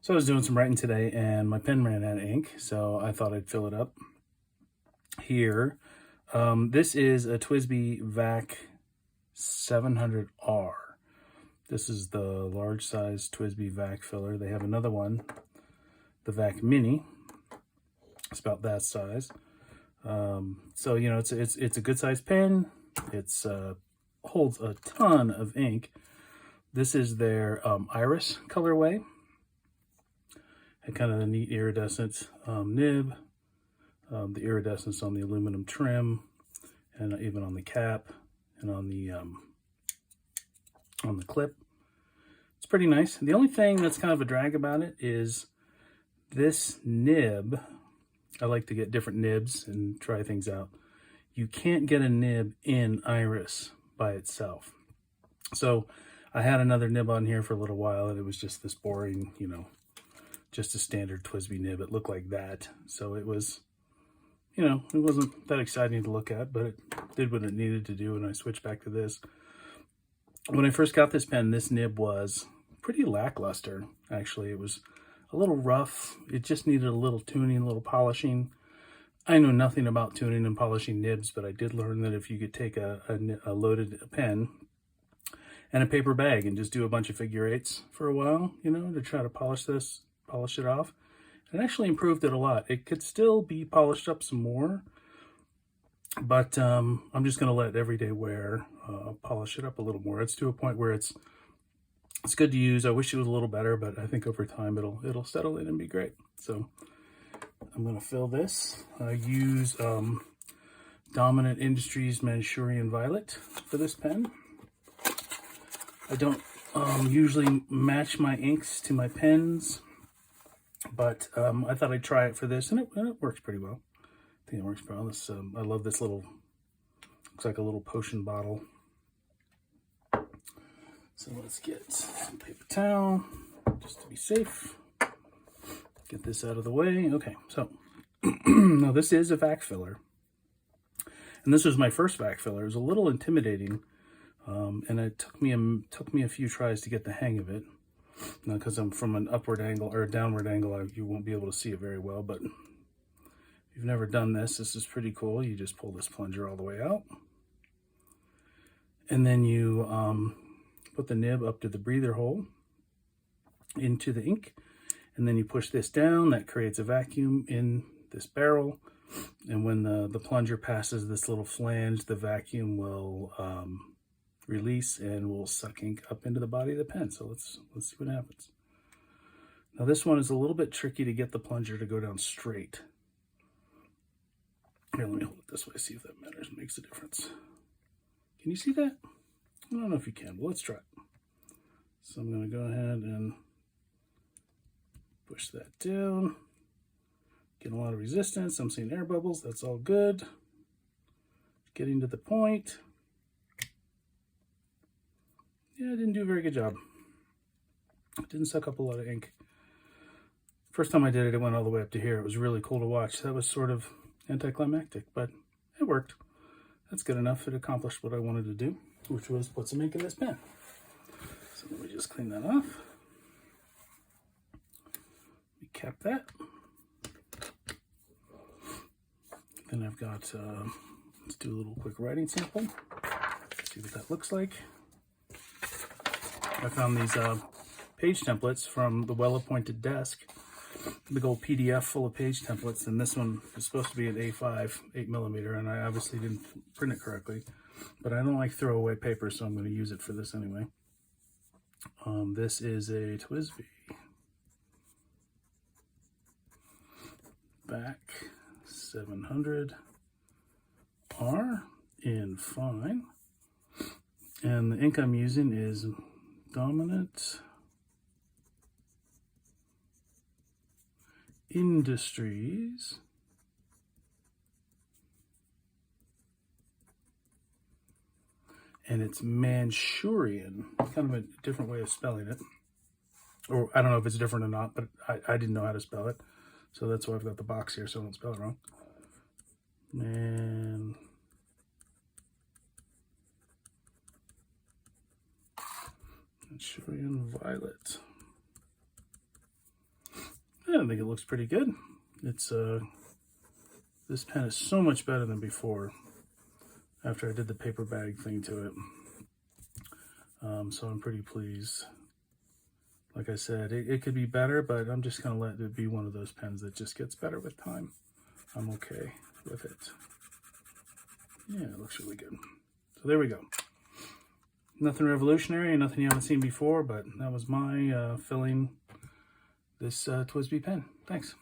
So I was doing some writing today and my pen ran out of ink, so I thought I'd fill it up here. This is a TWSBI Vac 700R. This is the large size TWSBI Vac filler. They have another one, the Vac Mini. It's about that size. So you know, it's a good size pen. It's holds a ton of ink. This is their Iris colorway. And kind of the neat iridescent nib, the iridescence on the aluminum trim, and even on the cap and on the clip. It's pretty nice. The only thing that's kind of a drag about it is this nib. I like to get different nibs and try things out. You can't get a nib in Iris by itself. So I had another nib on here for a little while, and it was just this boring, you know, just a standard TWSBI nib. It looked like that. So it was, you know, it wasn't that exciting to look at, but it did what it needed to do, and I switched back to this. When I first got this pen, this nib was pretty lackluster, actually. It was a little rough. It just needed a little tuning, a little polishing. I know nothing about tuning and polishing nibs, but I did learn that if you could take a loaded pen and a paper bag and just do a bunch of figure eights for a while, you know, to try to polish it off, it actually improved it a lot. It could still be polished up some more, but I'm just going to let everyday wear polish it up a little more. It's to a point where it's good to use. I wish it was a little better, but I think over time it'll settle in and be great. So I'm going to fill this. I use Dominant Industries Manshurian Violet for this pen. I don't usually match my inks to my pens, but I thought I'd try it for this, and it works pretty well. I think it works pretty well. This, I love this little, looks like a little potion bottle. So let's get some paper towel, just to be safe. Get this out of the way. Okay, so now this is a vac filler. And this was my first vac filler. It was a little intimidating, and it took me a few tries to get the hang of it. Now, because I'm from an upward angle or a downward angle, you won't be able to see it very well, but if you've never done this, this is pretty cool. You just pull this plunger all the way out, and then you put the nib up to the breather hole into the ink, and then you push this down. That creates a vacuum in this barrel, and when the plunger passes this little flange, the vacuum will release and will suck ink up into the body of the pen. So let's see what happens. Now this one is a little bit tricky to get the plunger to go down straight. Here, let me hold it this way, see if that matters, makes a difference. Can you see that? I don't know if you can, but let's try it. So I'm going to go ahead and push that down. Getting a lot of resistance. I'm seeing air bubbles. That's all good. Getting to the point. Yeah, I didn't do a very good job. It didn't suck up a lot of ink. First time I did it, it went all the way up to here. It was really cool to watch. That was sort of anticlimactic, but it worked. That's good enough. It accomplished what I wanted to do, which was put some ink in this pen. So let me just clean that off. We cap that. Then I've got, let's do a little quick writing sample. See what that looks like. I found these page templates from the Well-Appointed Desk. Big old PDF full of page templates, and this one is supposed to be an A5, 8mm, and I obviously didn't print it correctly. But I don't like throwaway paper, so I'm going to use it for this anyway. This is a TWSBI Vac 700R in fine, and the ink I'm using is Dominant Industries and it's Manshurian. Kind of a different way of spelling it, or I don't know if it's different or not, but I didn't know how to spell it, so that's why I've got the box here so I don't spell it wrong. Manshurian Violet. I think it looks pretty good. It's this pen is so much better than before after I did the paper bag thing to it. So I'm pretty pleased. Like I said, it could be better, but I'm just going to let it be one of those pens that just gets better with time. I'm okay with it. Yeah, it looks really good. So there we go. Nothing revolutionary, nothing you haven't seen before, but that was my filling this TWSBI pen. Thanks.